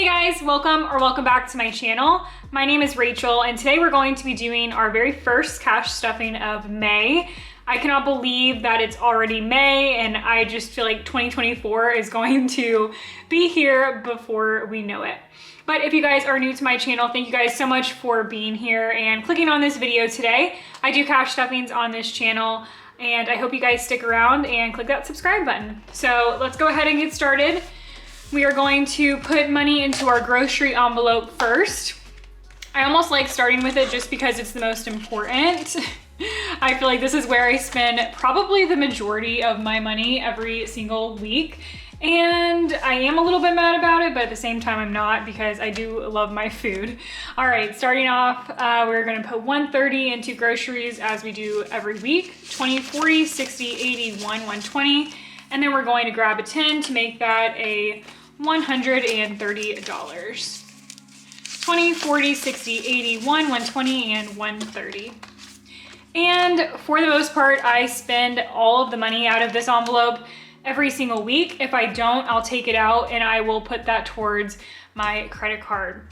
Hey guys, welcome back to my channel. My name is Rachel and today we're going to be doing our very first cash stuffing of May. I cannot believe that it's already May and I just feel like 2024 is going to be here before we know it. But if you guys are new to my channel, thank you guys so much for being here and clicking on this video today. I do cash stuffings on this channel and I hope you guys stick around and click that subscribe button. So let's go ahead and get started. We are going to put money into our grocery envelope first. I almost like starting with it just because it's the most important. I feel like this is where I spend probably the majority of my money every single week. And I am a little bit mad about it, but at the same time I'm not because I do love my food. All right, starting off, we're gonna put $130 into groceries as we do every week. 20, 40, 60, 80, 120. And then we're going to grab a 10 to make that a $130. 20, 40, 60, 80, 120, and 130. And for the most part, I spend all of the money out of this envelope every single week. If I don't, I'll take it out and I will put that towards my credit card.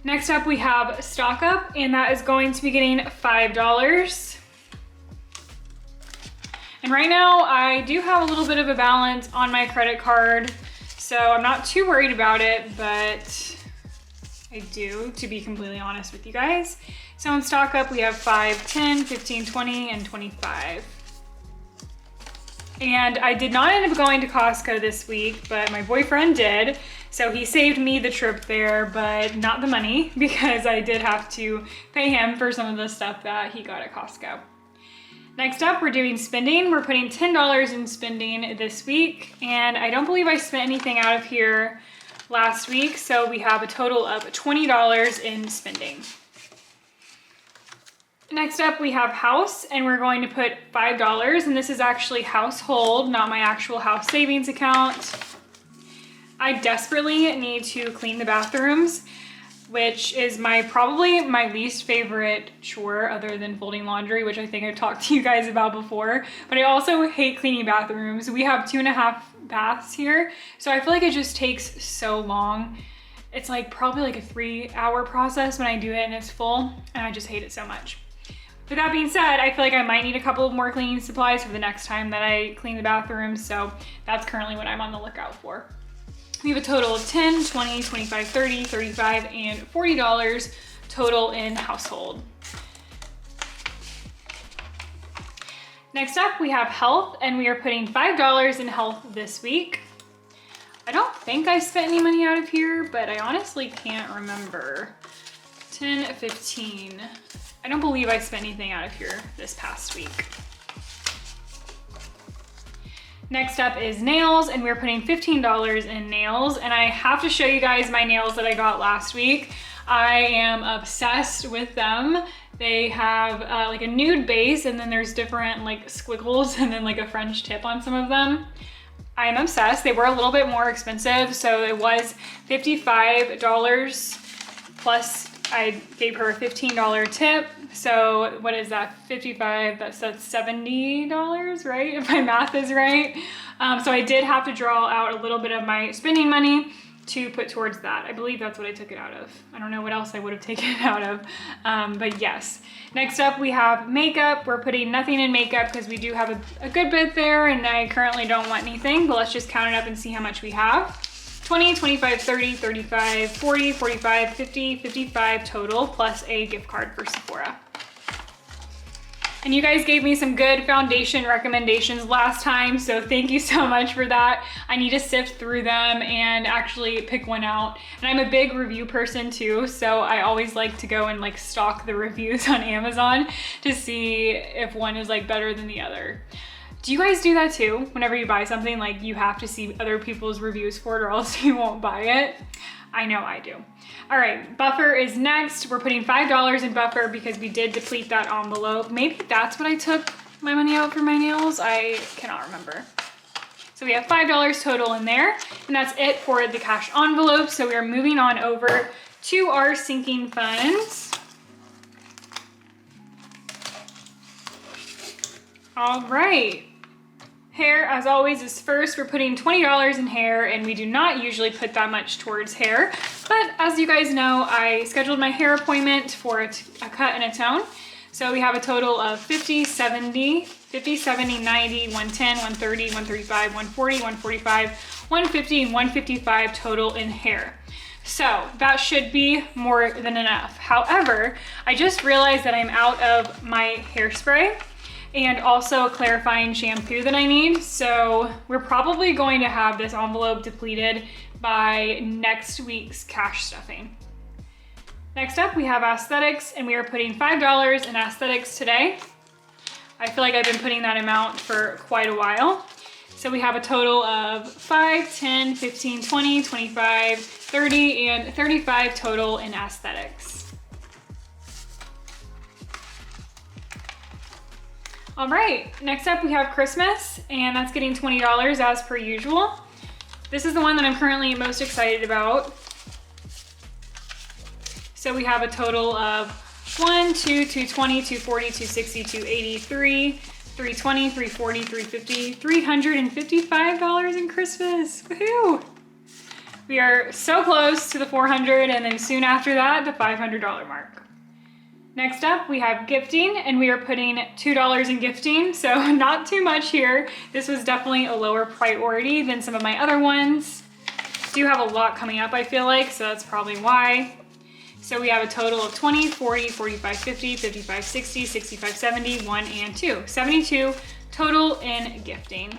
Next up, we have stock up, and that is going to be getting $5. And right now, I do have a little bit of a balance on my credit card, so I'm not too worried about it, but I do, to be completely honest with you guys. So in stock up, we have 5, 10, 15, 20, and 25. And I did not end up going to Costco this week, but my boyfriend did. So he saved me the trip there, but not the money because I did have to pay him for some of the stuff that he got at Costco. Next up, we're doing spending. We're putting $10 in spending this week, and I don't believe I spent anything out of here last week, so we have a total of $20 in spending. Next up, we have house, and we're going to put $5, and this is actually household, not my actual house savings account. I desperately need to clean the bathrooms, which is probably my least favorite chore other than folding laundry, which I think I've talked to you guys about before. But I also hate cleaning bathrooms. We have 2.5 baths here, so I feel like it just takes so long. It's like probably like a 3-hour process when I do it and it's full, and I just hate it so much. With that being said, I feel like I might need a couple of more cleaning supplies for the next time that I clean the bathrooms, so that's currently what I'm on the lookout for. We have a total of 10, 20, 25, 30, 35, and $40 total in household. Next up, we have health, and we are putting $5 in health this week. I don't think I spent any money out of here, but I honestly can't remember. 10, 15. I don't believe I spent anything out of here this past week. Next up is nails, and we're putting $15 in nails, and I have to show you guys my nails that I got last week. I am obsessed with them. They have like a nude base, and then there's different like squiggles and then like a French tip on some of them. I am obsessed. They were a little bit more expensive, so it was $55 plus I gave her a $15 tip. So what is that? 55, that's $70, right? If my math is right. So I did have to draw out a little bit of my spending money to put towards that. I believe that's what I took it out of. I don't know what else I would have taken it out of, but yes. Next up, we have makeup. We're putting nothing in makeup because we do have a good bit there, and I currently don't want anything, but let's just count it up and see how much we have. 20, 25, 30, 35, 40, 45, 50, 55 total, plus a gift card for Sephora. And you guys gave me some good foundation recommendations last time, so thank you so much for that. I need to sift through them and actually pick one out. And I'm a big review person too, so I always like to go and like stalk the reviews on Amazon to see if one is like better than the other. Do you guys do that too? Whenever you buy something, like you have to see other people's reviews for it or else you won't buy it? I know I do. All right, buffer is next. We're putting $5 in buffer because we did deplete that envelope. Maybe that's what I took my money out for my nails. I cannot remember. So we have $5 total in there, and that's it for the cash envelope. So we are moving on over to our sinking funds. All right. Hair, as always, is first. We're putting $20 in hair, and we do not usually put that much towards hair. But as you guys know, I scheduled my hair appointment for a cut and a tone. So we have a total of 50, 70, 90, 110, 130, 135, 140, 145, 150, and 155 total in hair. So that should be more than enough. However, I just realized that I'm out of my hairspray and also a clarifying shampoo that I need. So we're probably going to have this envelope depleted by next week's cash stuffing. Next up, we have aesthetics, and we are putting $5 in aesthetics today. I feel like I've been putting that amount for quite a while. So we have a total of 5, 10, 15, 20, 25, 30, and 35 total in aesthetics. All right, next up we have Christmas, and that's getting $20 as per usual. This is the one that I'm currently most excited about. So we have a total of 1, 2, 220, 240, 260, 280, 320, 340, 350, $355 in Christmas. Woohoo! We are so close to the 400, and then soon after that, the $500 mark. Next up, we have gifting, and we are putting $2 in gifting, so not too much here. This was definitely a lower priority than some of my other ones. Do have a lot coming up, I feel like, so that's probably why. So we have a total of 20, 40, 45, 50, 55, 60, 65, 70, 1, and 2. 72 total in gifting.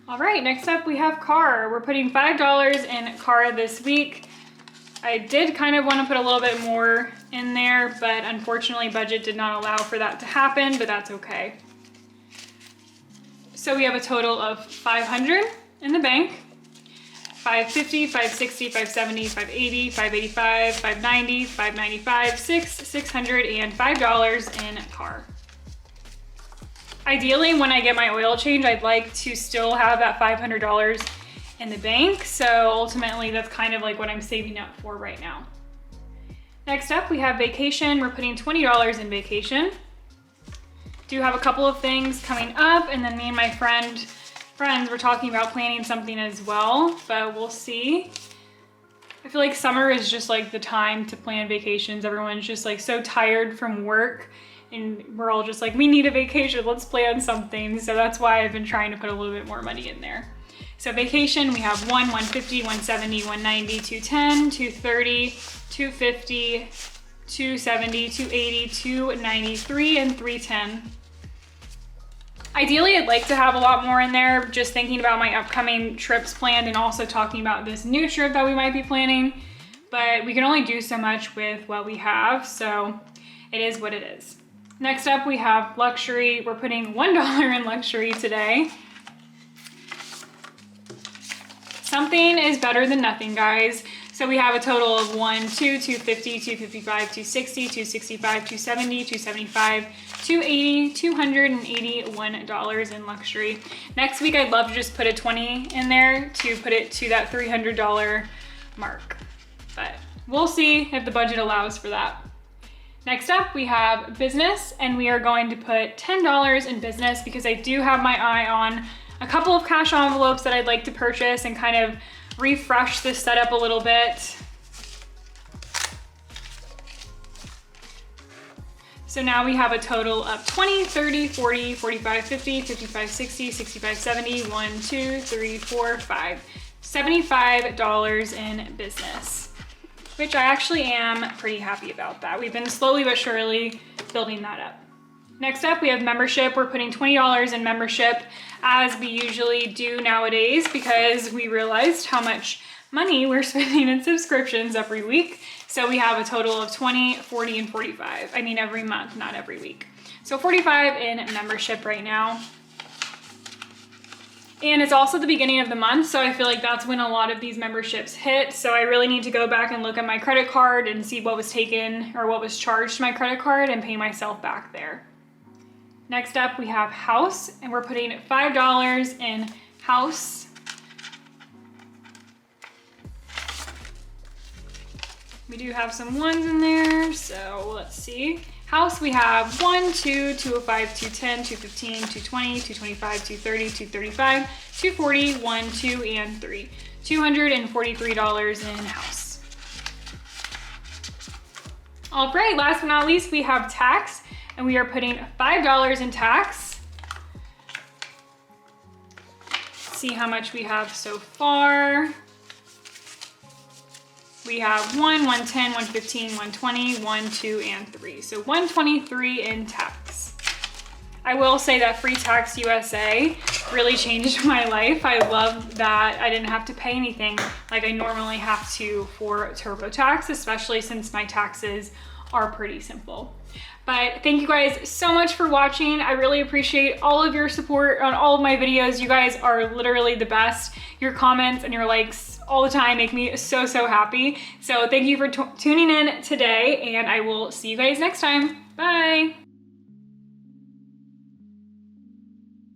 All right, next up we have car. We're putting $5 in car this week. I did kind of want to put a little bit more in there, but unfortunately budget did not allow for that to happen, but that's okay. So we have a total of 500 in the bank, 550, 560, 570, 580, 585, 590, 595, $600, and $5 in car. Ideally, when I get my oil change, I'd like to still have that $500 in the bank. So ultimately, that's kind of like what I'm saving up for right now. Next up, we have vacation. We're putting $20 in vacation. Do have a couple of things coming up, and then me and my friends were talking about planning something as well, but we'll see. I feel like summer is just like the time to plan vacations. Everyone's just like so tired from work, and we're all just like, we need a vacation, let's plan something. So that's why I've been trying to put a little bit more money in there. So vacation, we have 150, 170, 190, 210, 230, 250, 270, 280, 293, and 310. Ideally, I'd like to have a lot more in there, just thinking about my upcoming trips planned and also talking about this new trip that we might be planning, but we can only do so much with what we have, so it is what it is. Next up, we have luxury. We're putting $1 in luxury today. Something is better than nothing, guys. So we have a total of 1, 2, 250, 255, 260, 265, 270, 275, 280, $281 in luxury. Next week, I'd love to just put a 20 in there to put it to that $300 mark, but we'll see if the budget allows for that. Next up, we have business, and we are going to put $10 in business because I do have my eye on a couple of cash envelopes that I'd like to purchase and kind of refresh this setup a little bit. So now we have a total of 20, 30, 40, 45, 50, 55, 60, 65, 70, 1, 2, 3, 4, 5, $75 in business, which I actually am pretty happy about that. We've been slowly but surely building that up. Next up, we have membership. We're putting $20 in membership, as we usually do nowadays, because we realized how much money we're spending in subscriptions every week. So we have a total of 20, 40, and 45. I mean, every month, not every week. So 45 in membership right now. And it's also the beginning of the month, so I feel like that's when a lot of these memberships hit. So I really need to go back and look at my credit card and see what was taken or what was charged to my credit card and pay myself back there. Next up, we have house, and we're putting $5 in house. We do have some ones in there, so let's see. House, we have 1, 2, 205, 210, 215, 220, 225, 230, 235, 240, 1, 2, and 3. $243 in house. All right, last but not least, we have tax, and we are putting $5 in tax. Let's see how much we have so far. We have 1, 110, 115, 120, 1, 2, and 3. So 123 in tax. I will say that Free Tax USA really changed my life. I love that I didn't have to pay anything like I normally have to for TurboTax, especially since my taxes are pretty simple. But thank you guys so much for watching. I really appreciate all of your support on all of my videos. You guys are literally the best. Your comments and your likes all the time make me so, so happy. So thank you for tuning in today, and I will see you guys next time. Bye.